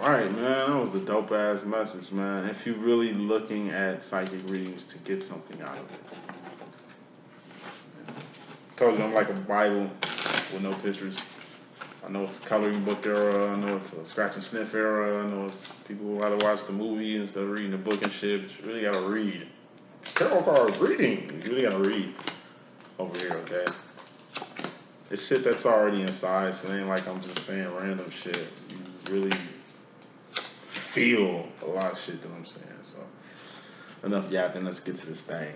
Alright, man, that was a dope ass message, man. If you're really looking at psychic readings to get something out of it, told you I'm like a Bible with no pictures. I know it's a coloring book era. I know it's a scratch and sniff era. I know it's people who rather watch the movie instead of reading the book and shit. But you really gotta read. Tarot cards reading. You really gotta read over here, okay? It's shit that's already inside, so it ain't like I'm just saying random shit. You really feel a lot of shit that I'm saying. So enough yapping. Let's get to this thing.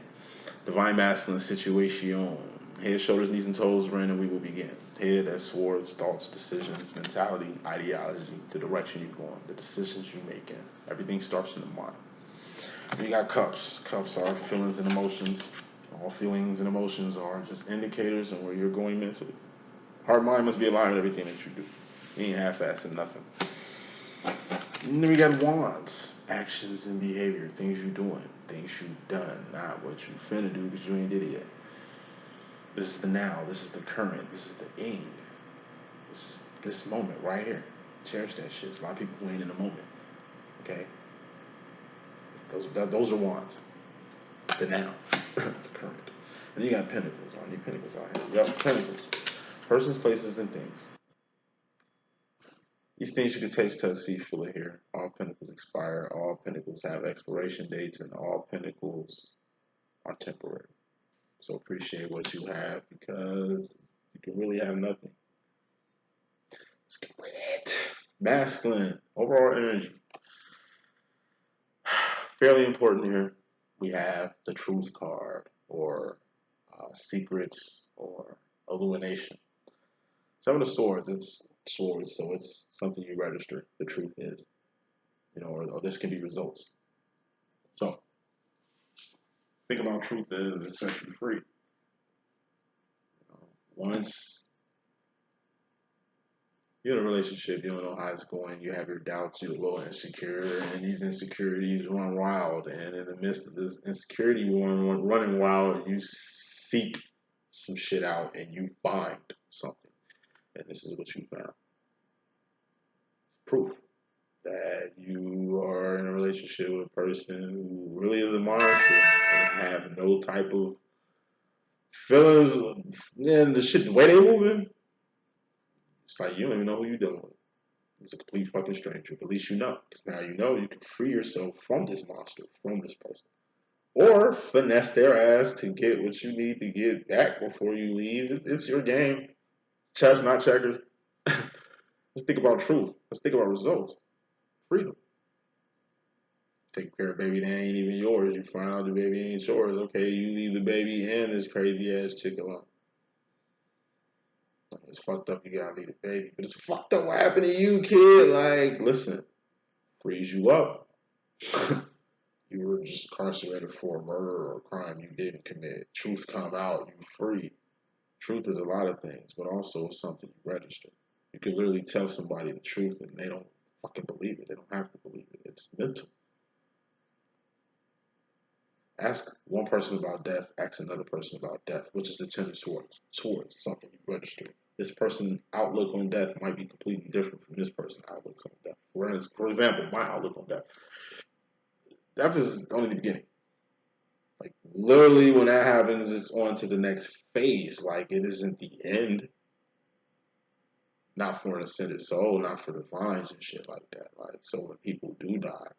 Divine masculine situation. Head, shoulders, knees, and toes, and we will begin. Head, that's swords, thoughts, decisions, mentality, ideology, the direction you're going, the decisions you're making. Everything starts in the mind. And you got cups. Cups are feelings and emotions. All feelings and emotions are just indicators of where you're going mentally. Heart mind must be aligned with everything that you do. You ain't half-assing nothing. And then we got wands. Actions and behavior. Things you're doing. Things you've done. Not what you finna do because you ain't did it yet. This is the now. This is the current. This is the end. This is this moment right here. Cherish that shit. There's a lot of people who ain't in the moment. Okay? Those are wands. The now. The current. And then you got pentacles. I need pentacles out here. Yep, pentacles. Persons, places, and things. These things you can taste, touch, see, feel it here. All pentacles expire. All pentacles have expiration dates, and all pentacles are temporary. So appreciate what you have because you can really have nothing. Let's get with it. Masculine, overall energy. Fairly important here. We have the truth card or secrets or illumination. Seven of Swords, it's swords, so it's something you register. The truth is, or this can be results. So think about truth is it sets you free. Once you're in a relationship, you don't know how it's going, you have your doubts, you're a little insecure, and these insecurities run wild. And in the midst of this insecurity running wild, you seek some shit out and you find something. And this is what you found. Proof that you are in a relationship with a person who really is a monster and have no type of feelings. And the way they moving, it's like you don't even know who you're dealing with. It's a complete fucking stranger. But at least you know. Because now you know you can free yourself from this monster, from this person. Or finesse their ass to get what you need to get back before you leave. It's your game. Chess, not checkers. Let's think about truth. Let's think about results. Freedom. Take care of baby that ain't even yours. You find out the baby ain't yours. Okay, you leave the baby and this crazy ass chick alone. It's fucked up. You gotta leave the baby, but it's fucked up. What happened to you, kid? Like, listen, frees you up. You were just incarcerated for a murder or a crime you didn't commit. Truth come out, you free. Truth is a lot of things, but also something you register. You can literally tell somebody the truth and they don't fucking believe it. They don't have to believe it. It's mental. Ask one person about death, ask another person about death, which is the Ten of Swords. Swords, something you register. This person's outlook on death might be completely different from this person's outlook on death. Whereas, for example, my outlook on death. Death is only the beginning. Like, literally, when that happens, it's on to the next phase. Like, it isn't the end. Not for an ascended soul, not for divines and shit like that. Like, so when people do die,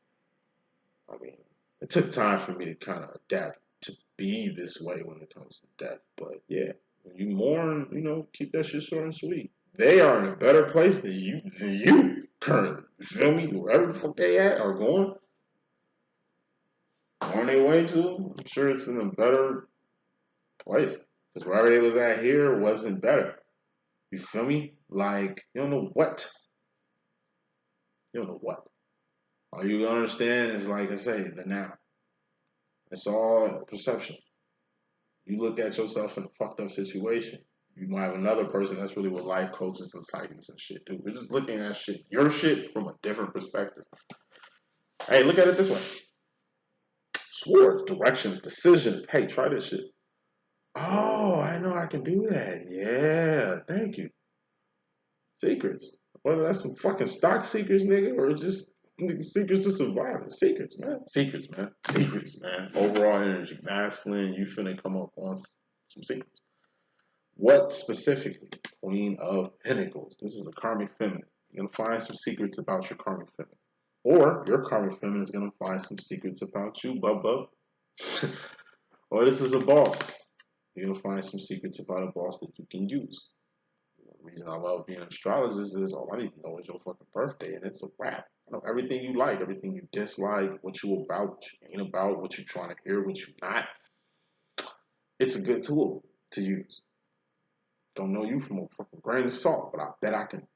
I mean, it took time for me to kind of adapt to be this way when it comes to death. But yeah, when you mourn, keep that shit short and sweet. They are in a better place than you currently. You feel me? Wherever the fuck they at or going on their way to, I'm sure it's in a better place. Because wherever they was at here wasn't better. You feel me? Like, you don't know what. You don't know what. All you understand is, like I say, the now. It's all perception. You look at yourself in a fucked up situation. You might have another person that's really what life coaches and psychics and shit do. We're just looking at shit, your shit, from a different perspective. Hey, look at it this way. Swords, directions, decisions. Hey, try this shit. Oh, I know I can do that. Yeah, thank you. Secrets. Whether that's some fucking stock secrets, nigga, or just nigga, secrets to survival. Secrets, man. Secrets, man. Secrets, man. Overall energy. Masculine, you finna come up on some secrets. What specifically? Queen of Pentacles. This is a karmic feminine. You're gonna find some secrets about your karmic feminine. Or your karmic feminine is gonna find some secrets about you, bub. Or this is a boss. You're gonna find some secrets about a boss that you can use. The reason I love being an astrologist is all I need to know is your fucking birthday, and it's a wrap. I know everything you like, everything you dislike, what you about, what you ain't about, what you trying to hear, what you not. It's a good tool to use. Don't know you from a fucking grain of salt, but I bet I can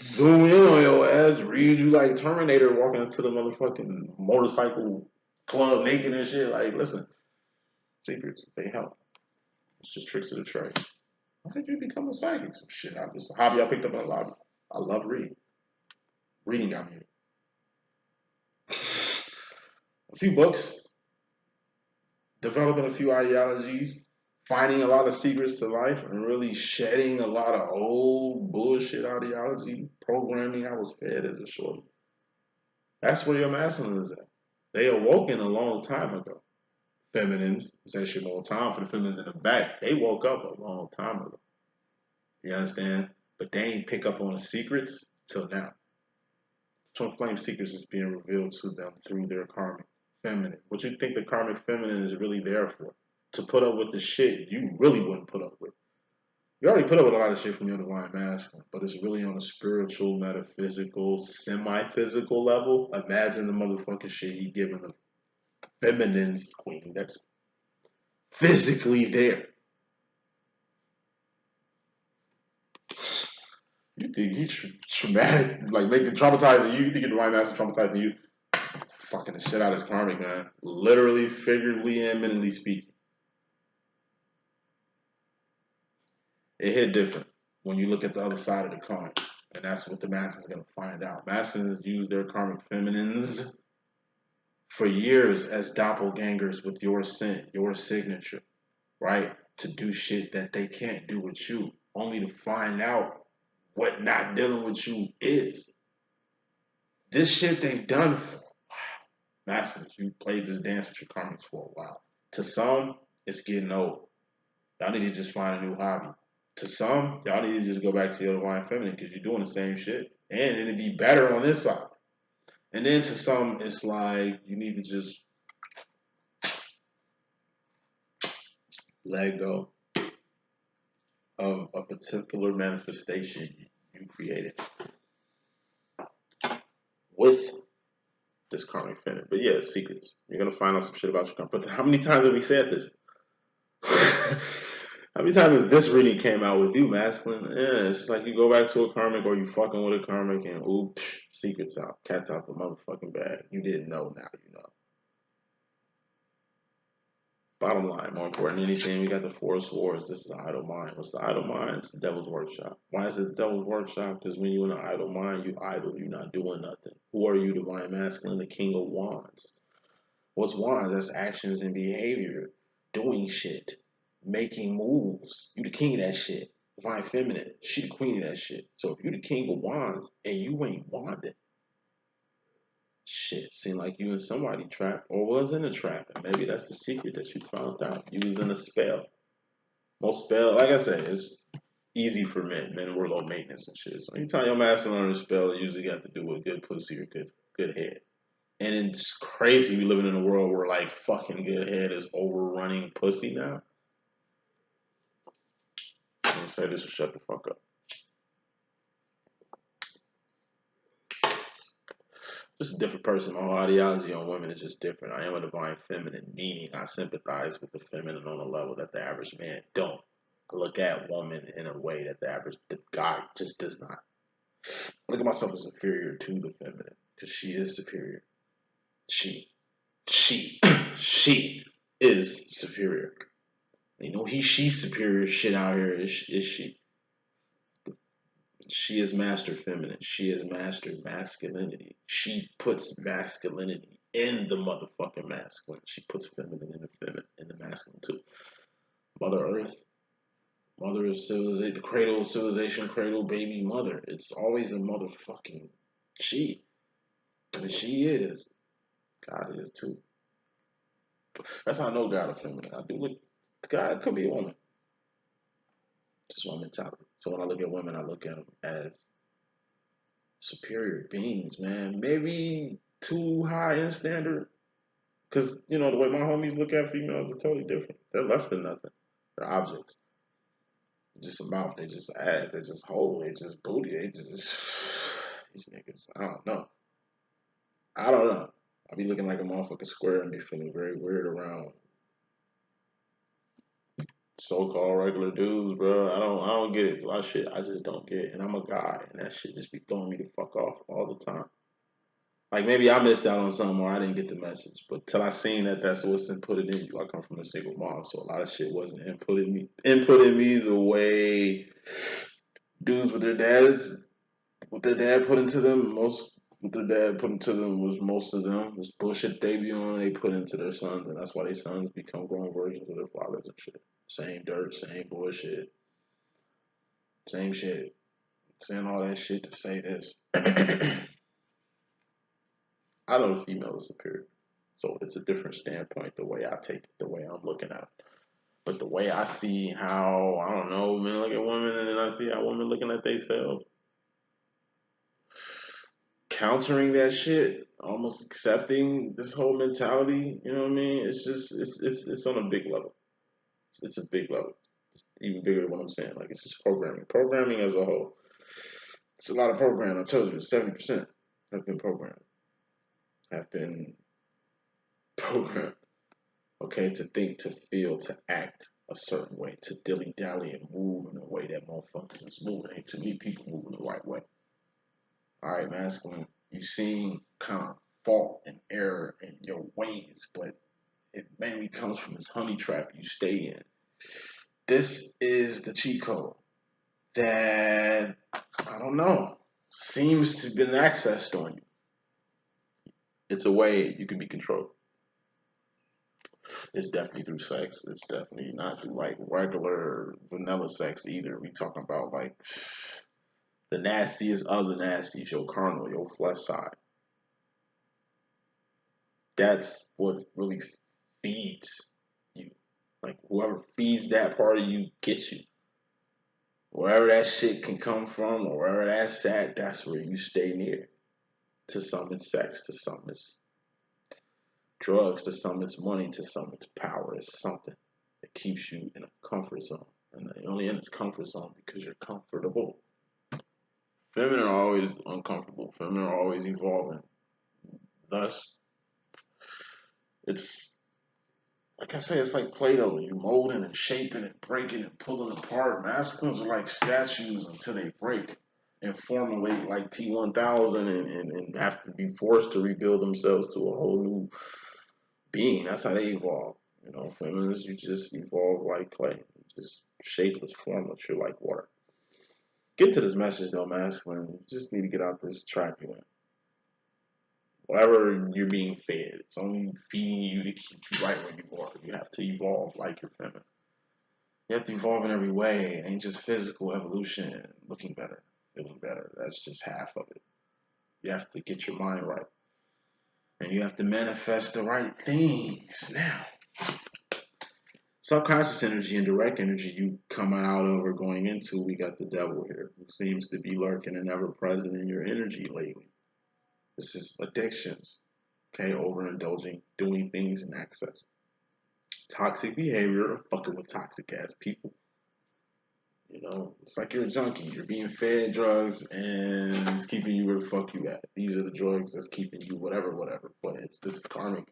zoom in on your ass, read you like Terminator walking into the motherfucking motorcycle club naked and shit. Like, listen, secrets, they help. It's just tricks of the trade. How did you become a psychic? Some shit. It's a hobby I picked up in a lobby. I love reading. Reading got me. A few books, developing a few ideologies, finding a lot of secrets to life, and really shedding a lot of old bullshit ideology, programming I was fed as a shorty. That's where your masculine is at. They awoken a long time ago. Feminines, say shit more time for the feminines in the back. They woke up a long time ago. You understand? But they ain't pick up on the secrets till now. Twin flame secrets is being revealed to them through their karmic feminine. What you think the karmic feminine is really there for? To put up with the shit you really wouldn't put up with. You already put up with a lot of shit from your divine masculine, but it's really on a spiritual, metaphysical, semi-physical level. Imagine the motherfucking shit he giving the feminine's queen that's physically there. You think he's traumatic, like making traumatizing you? You think your divine masculine traumatizing you? Fucking the shit out of his karmic, man. Literally, figuratively, and mentally speaking. It hit different when you look at the other side of the coin. And that's what the masculine's going to find out. Masculines use their karmic feminines for years as doppelgangers with your scent, your signature, right? To do shit that they can't do with you, only to find out what not dealing with you is. This shit they've done for a while. Masculines, you played this dance with your karmics for a while. To some, it's getting old. Y'all need to just find a new hobby. To some, y'all need to just go back to your divine feminine because you're doing the same shit. And it'd be better on this side. And then to some, it's like you need to just let go of a particular manifestation you created with this karmic feminine. But yeah, secrets. You're going to find out some shit about your karmic. But how many times have we said this? How many times has this reading came out with you, masculine? Yeah, it's just like you go back to a karmic or you fucking with a karmic and oops, secrets out. Cat's out the motherfucking bag. You didn't know, now you know. Bottom line, more important than anything, we got the Four of Swords. This is an idle mind. What's the idle mind? It's the devil's workshop. Why is it the devil's workshop? Because when you're in an idle mind, you idle. You're not doing nothing. Who are you, divine masculine? The king of wands. What's wands? That's actions and behavior. Doing shit. Making moves. You the king of that shit. Divine feminine. She the queen of that shit. So if you the king of wands and you ain't wanding, shit, seemed like you in somebody trap or was in a trap. And maybe that's the secret that you found out. You was in a spell. Most spell, like I said, it's easy for men. Men were low maintenance and shit. So anytime your master learns a spell, it usually got to do with good pussy or good head. And it's crazy we living in a world where like fucking good head is overrunning pussy now. I'm gonna say this or shut the fuck up. Just a different person. My whole ideology on women is just different. I am a divine feminine, meaning I sympathize with the feminine on a level that the average man don't. I look at woman in a way that the average guy just does not. I look at myself as inferior to the feminine because she is superior. She she is superior. You know, she superior shit out here is she. She is master feminine. She is master masculinity. She puts masculinity in the motherfucking masculine. She puts feminine in the masculine too. Mother Earth, Mother of civilization, the cradle of civilization, cradle baby mother. It's always a motherfucking she. And she is. God is too. That's how I know God is feminine. I do look, God could be a woman. Just my mentality. So when I look at women, I look at them as superior beings, man. Maybe too high in standard. Because, you know, the way my homies look at females is totally different. They're less than nothing. They're objects. Just a mouth. They just add. They just hold. They just booty. They just. These niggas. I don't know. I don't know. I be looking like a motherfucking square and be feeling very weird around so-called regular dudes, bro. I don't get it. A lot of shit I just don't get it. And I'm a guy, and that shit just be throwing me the fuck off all the time. Like maybe I missed out on something or I didn't get the message, but till I seen that that's what's inputted in you. I come from a single mom, so a lot of shit wasn't inputted me the way dudes with their dad put into them. Most what their dad put into them was most of them. This bullshit they be on, they put into their sons, and that's why their sons become grown versions of their fathers and shit. Same dirt, same bullshit, same shit. Saying all that shit to say this. I know the female is superior. So it's a different standpoint, the way I take it, the way I'm looking at it. But the way I see how, I don't know, men look at women and then I see how women looking at themselves, countering that shit, almost accepting this whole mentality, you know what I mean? It's just, it's on a big level. It's a big level. It's even bigger than what I'm saying. Like, it's just programming. Programming as a whole. It's a lot of programming. I told you, 70% have been programmed. Have been programmed. Okay, to think, to feel, to act a certain way, to dilly dally and move in a way that motherfuckers is moving. Ain't too many people moving the right way. All right, masculine, you seem kind of fault and error in your ways, but it mainly comes from this honey trap you stay in. This is the cheat code that, I don't know, seems to have been accessed on you. It's a way you can be controlled. It's definitely through sex. It's definitely not through like regular vanilla sex either. We talking about like the nastiest of the nasties, your carnal, your flesh side. That's what really feeds you. Like whoever feeds that part of you gets you. Wherever that shit can come from or wherever that's at, that's where you stay near. To some it's sex, to some it's drugs, to some it's money, to some it's power. It's something that keeps you in a comfort zone. And you're only in its comfort zone because you're comfortable. Women are always uncomfortable. Women are always evolving. Thus, it's like I say, it's like Play-Doh. You molding and shaping and breaking and pulling apart. Masculines are like statues until they break and formulate like T-1000 and have to be forced to rebuild themselves to a whole new being. That's how they evolve. You know, feminists, you just evolve like clay. Just shapeless, formless. You're like water. Get to this message though, masculine. You just need to get out this trap you're in. Whatever you're being fed, it's only feeding you to keep you right where you are. You have to evolve like your feminine. You have to evolve in every way. It ain't just physical evolution, looking better, feeling better. That's just half of it. You have to get your mind right. And you have to manifest the right things. Now, subconscious energy and direct energy you come out of or going into, we got the devil here, who seems to be lurking and ever present in your energy lately. This is addictions, okay? Overindulging, doing things in excess. Toxic behavior, fucking with toxic ass people. You know, it's like you're a junkie. You're being fed drugs and it's keeping you where the fuck you at. These are the drugs that's keeping you whatever, whatever. But it's this karmic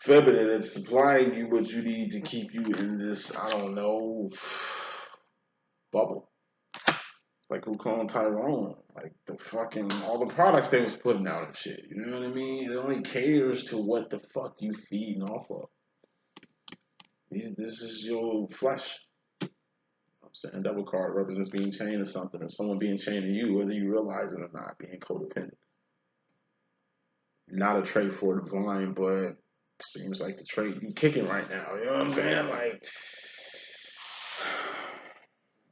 feminine that's supplying you what you need to keep you in this, I don't know, bubble. Like who cloned Tyrone? Like the fucking all the products they was putting out and shit. You know what I mean? It only caters to what the fuck you feeding off of. This is your flesh. I'm saying double card represents being chained to something, or someone being chained to you, whether you realize it or not, being codependent. Not a trait for divine, but seems like the trait you kicking right now. You know what I'm saying? Like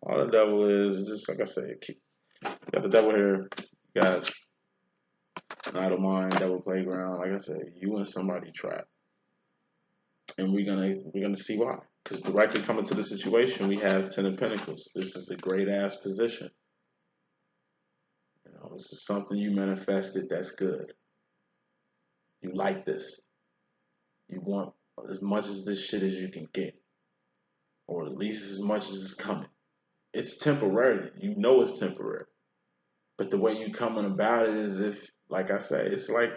All the devil is just like I said. You got the devil here. You got an idle mind, devil playground. Like I said, you and somebody trapped, and we're gonna see why. Because directly coming to the situation, we have Ten of Pentacles. This is a great ass position. You know, this is something you manifested. That's good. You like this. You want as much as this shit as you can get, or at least as much as it's coming. It's temporary. You know it's temporary. But the way you coming about it is if, like I say, it's like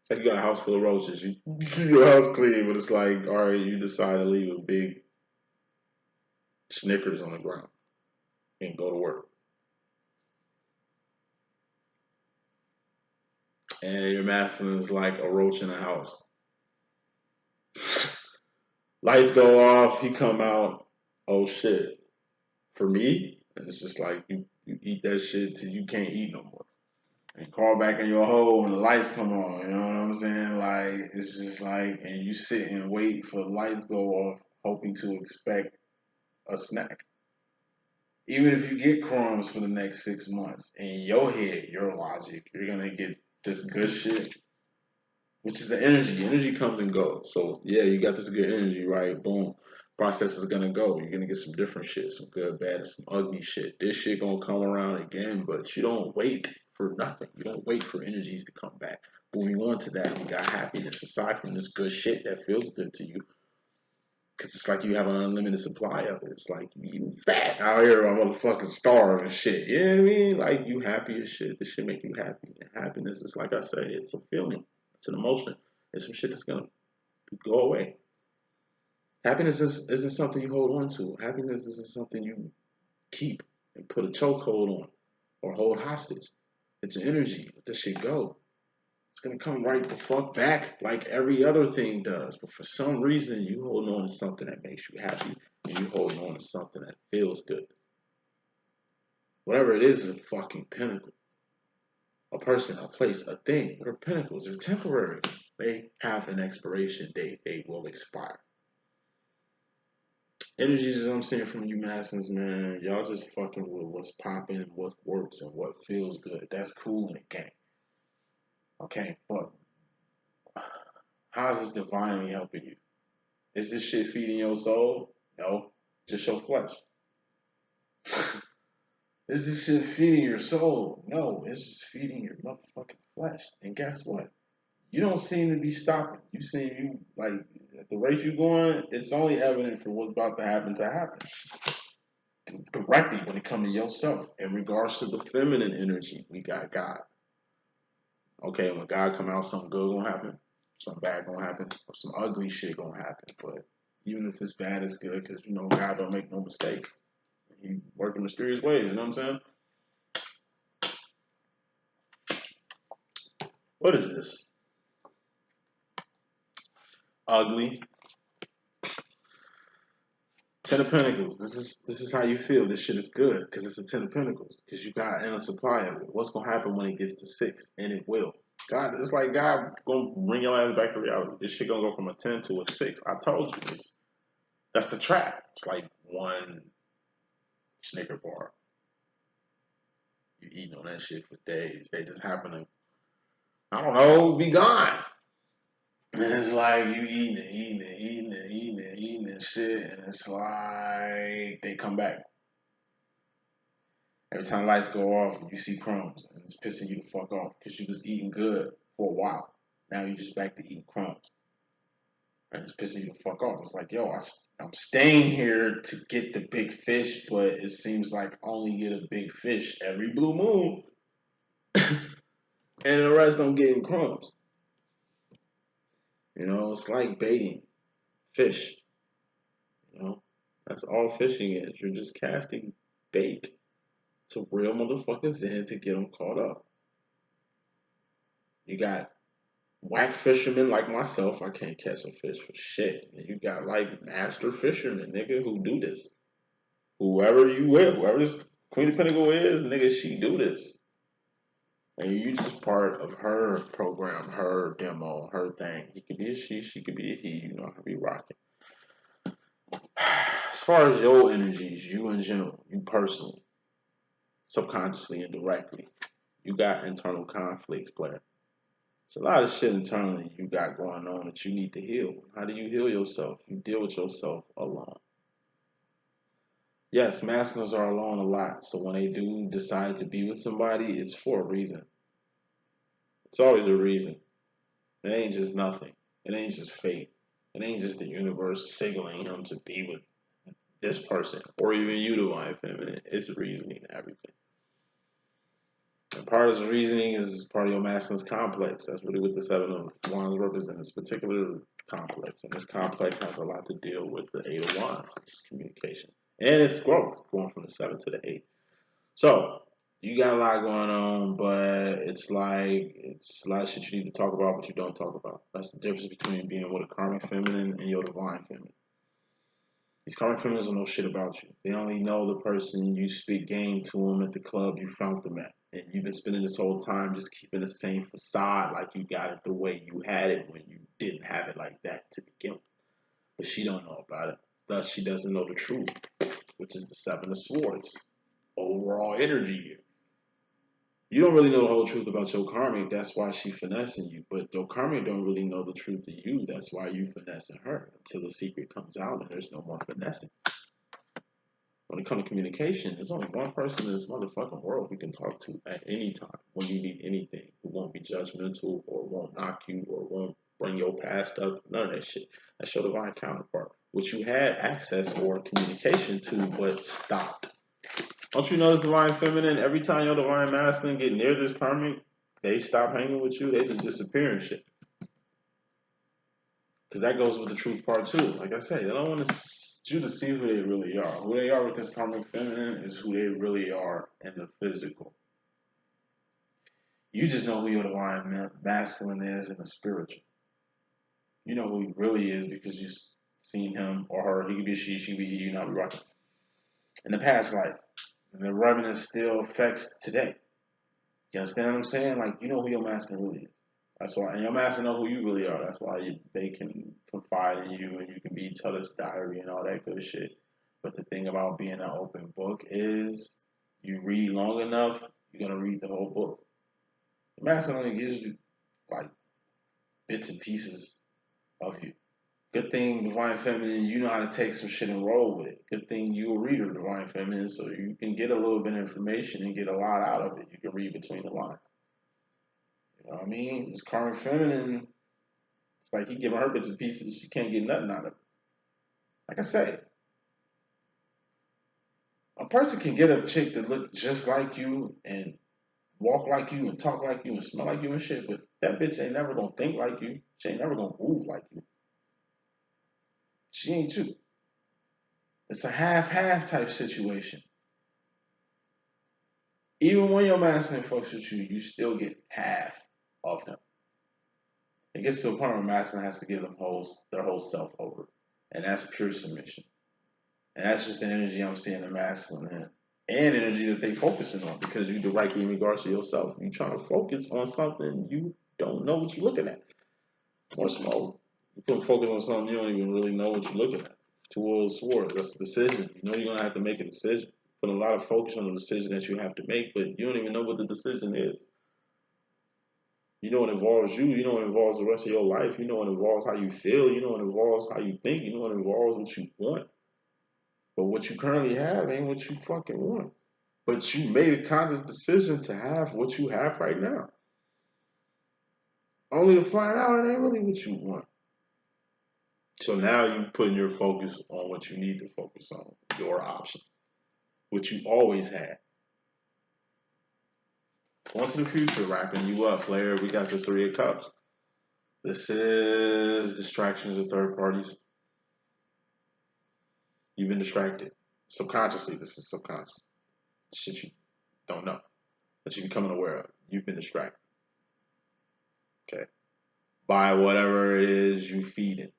you got a house full of roaches. You keep your house clean, but it's like, all right, you decide to leave a big Snickers on the ground and go to work. And your masculine is like a roach in a house. Lights go off, he come out, oh shit. For me, and it's just like you eat that shit till you can't eat no more. And crawl back in your hole when the lights come on, you know what I'm saying? Like, it's just like, and you sit and wait for the lights go off, hoping to expect a snack. Even if you get crumbs for the next 6 months, in your head, your logic, you're gonna get this good shit, which is the energy. Energy comes and goes. So yeah, you got this good energy, right? Boom. Process is gonna go. You're gonna get some different shit, some good, bad, and some ugly shit. This shit gonna come around again, but you don't wait for nothing. You don't wait for energies to come back. Moving on to that, we got happiness aside from this good shit that feels good to you. Cause it's like you have an unlimited supply of it. It's like you fat out here, a motherfucking starve and shit. You know what I mean? Like you happy as shit. This shit make you happy. And happiness is like I say, it's a feeling. It's an emotion. It's some shit that's gonna go away. Happiness isn't something you hold on to. Happiness isn't something you keep and put a chokehold on or hold hostage. It's an energy. Let this shit go. It's gonna come right the fuck back like every other thing does. But for some reason, you holding on to something that makes you happy, and you holding on to something that feels good. Whatever it is a fucking pinnacle. A person, a place, a thing. They're pinnacles. They're temporary. They have an expiration date. They will expire. Energies I'm seeing from you masons, man, y'all just fucking with what's popping, what works, and what feels good. That's cool in the game. Okay, but how is this divinely helping you? Is this shit feeding your soul? No, just your flesh. Is this shit feeding your soul? No, it's just feeding your motherfucking flesh. And guess what? You don't seem to be stopping. You seem you like at the rate you're going, it's only evident for what's about to happen. Directly when it comes to yourself. In regards to the feminine energy, we got God. Okay, when God come out, something good gonna happen, something bad gonna happen, or some ugly shit gonna happen. But even if it's bad, it's good because you know God don't make no mistakes. He work in mysterious ways. You know what I'm saying? What is this? Ugly. Ten of Pentacles. This is how you feel. This shit is good because it's a Ten of Pentacles because you got an supply of it. What's gonna happen when it gets to 6? And it will. God, it's like God gonna bring your ass back to reality. This shit gonna go from a 10 to a 6. I told you this. That's the trap. It's like one Snicker bar. You eating on that shit for days. They just happen to, I don't know, be gone. And it's like you eating and shit, and it's like they come back. Every time lights go off, you see crumbs, and it's pissing you the fuck off because you was eating good for a while. Now you just back to eating crumbs, and it's pissing you the fuck off. It's like, yo, I'm staying here to get the big fish, but it seems like I only get a big fish every blue moon, and the rest I'm getting crumbs. You know, it's like baiting fish. You know, that's all fishing is. You're just casting bait to reel motherfuckers in to get them caught up. You got whack fishermen like myself. I can't catch a fish for shit. And you got like master fishermen, nigga, who do this. Whoever you with, whoever this Queen of Pentacles is, nigga, she do this. And you just part of her program, her demo, her thing. He could be a she could be a he, you know, I could be rocking. As far as your energies, you in general, you personally, subconsciously and directly, you got internal conflicts, player. It's a lot of shit internally you got going on that you need to heal. How do you heal yourself? You deal with yourself alone. Yes, masculines are alone a lot. So when they do decide to be with somebody, it's for a reason. It's always a reason. It ain't just nothing. It ain't just fate. It ain't just the universe signaling him to be with this person or even you, divine feminine. It's reasoning and everything. And part of the reasoning is part of your masculine's complex. That's really what the Seven of Wands represents. This particular complex. And this complex has a lot to deal with the Eight of Wands, which is communication. And it's growth, going from the 7 to the 8. So, you got a lot going on, but it's like, it's a lot of shit you need to talk about, but you don't talk about. That's the difference between being with a karmic feminine and your divine feminine. These karmic feminines don't know shit about you. They only know the person you speak game to them at the club you found them at. And you've been spending this whole time just keeping the same facade like you got it the way you had it when you didn't have it like that to begin with. But she don't know about it. Thus, she doesn't know the truth, which is the Seven of Swords. Overall energy here. You don't really know the whole truth about your karmic. That's why she finessing you. But your karmic don't really know the truth of you. That's why you finessing her until the secret comes out and there's no more finessing. When it comes to communication, there's only one person in this motherfucking world you can talk to at any time when you need anything. Who won't be judgmental or won't knock you or won't bring your past up. None of that shit. That's your divine counterpart, which you had access or communication to, but stopped. Don't you know this divine feminine? Every time your divine masculine get near this karmic, they stop hanging with you. They just disappear and shit. Because that goes with the truth part too. Like I said, they don't want you to see who they really are. Who they are with this karmic feminine is who they really are in the physical. You just know who your divine masculine is in the spiritual. You know who he really is because you've seen him or her. He could be a she could be he, you not be right. In the past life. And the remnant still affects today. You understand what I'm saying? Like, you know who your masculine really is. That's why, and your master know who you really are. That's why they can confide in you and you can be each other's diary and all that good shit. But the thing about being an open book is you read long enough, you're going to read the whole book. The master only gives you like bits and pieces of you. Good thing, Divine Feminine, you know how to take some shit and roll with it. Good thing you're a reader, Divine Feminine, so you can get a little bit of information and get a lot out of it. You can read between the lines. You know what I mean? This karmic feminine, it's like you giving her bits and pieces, she can't get nothing out of it. Like I say, a person can get a chick that look just like you and walk like you and talk like you and smell like you and shit, but that bitch ain't never gonna think like you. She ain't never gonna move like you. She ain't you. It's a half-half type situation. Even when your masculine fucks with you, you still get half of him. It gets to a point where masculine has to give them their whole self over. And that's pure submission. And that's just the energy I'm seeing the masculine in. And energy that they focusing on because you directly in regards to yourself. You trying to focus on something you don't know what you're looking at. More smoke. You put focus on something you don't even really know what you're looking at. Two of swords. That's a decision. You know you're gonna have to make a decision. Put a lot of focus on the decision that you have to make, but you don't even know what the decision is. You know it involves you. You know it involves the rest of your life. You know it involves how you feel. You know it involves how you think. You know it involves what you want. But what you currently have ain't what you fucking want. But you made a conscious decision to have what you have right now. Only to find out it ain't really what you want. So now you putting your focus on what you need to focus on, your options, which you always had. Once in the future, wrapping you up, player, we got the Three of Cups. This is distractions of third parties. You've been distracted. Subconsciously, this is subconscious. Shit you don't know. That you're becoming aware of. You've been distracted. Okay. By whatever it is you feeding.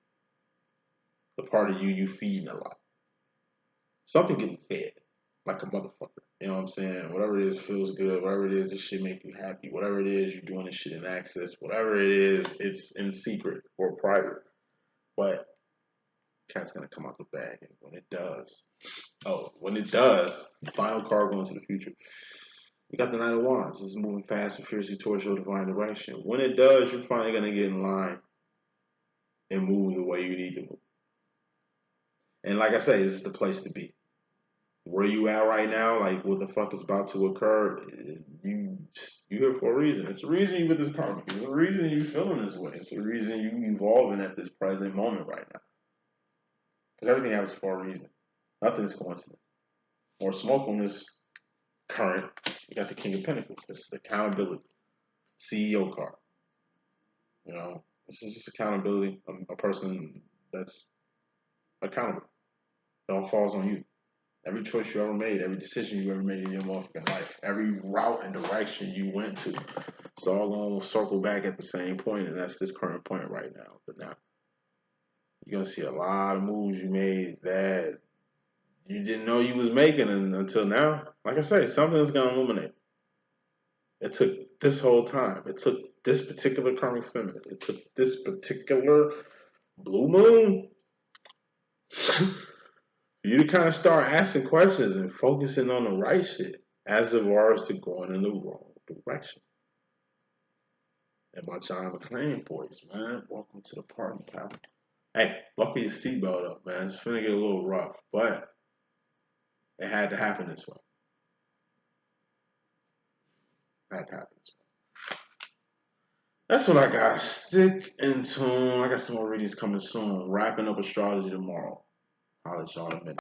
The part of you feeding a lot. Something getting fed. Like a motherfucker. You know what I'm saying? Whatever it is feels good. Whatever it is, this shit make you happy. Whatever it is, you're doing this shit in access. Whatever it is, it's in secret or private. But cat's gonna come out the bag. And when it does, final card going to the future. We got the Knight of Wands. This is moving fast and fiercely towards your divine direction. When it does, you're finally gonna get in line and move the way you need to move. And like I say, this is the place to be. Where you at right now, like what the fuck is about to occur, you here for a reason. It's the reason you with this karma. It's the reason you feeling this way. It's the reason you evolving at this present moment right now. Because everything happens for a reason. Nothing is coincidence. More smoke on this current. You got the King of Pentacles. This is accountability. CEO card. You know, this is just accountability. A person that's accountable. It all falls on you. Every choice you ever made, every decision you ever made in your motherfucking life, every route and direction you went to, it's all going to circle back at the same point, and that's this current point right now. But now, you're going to see a lot of moves you made that you didn't know you was making until now. Like I say, something is going to illuminate. It took this whole time. It took this particular karmic feminine. It took this particular blue moon for you to kind of start asking questions and focusing on the right shit as far as to going in the wrong direction. And my John McClane voice, man. Welcome to the party, pal. Hey, buckle your seatbelt up, man. It's finna get a little rough, but it had to happen this way. It had to happen this way. That's what I got. Stick in tune. I got some more readings coming soon. Wrapping up astrology tomorrow. I'll let y'all in a minute.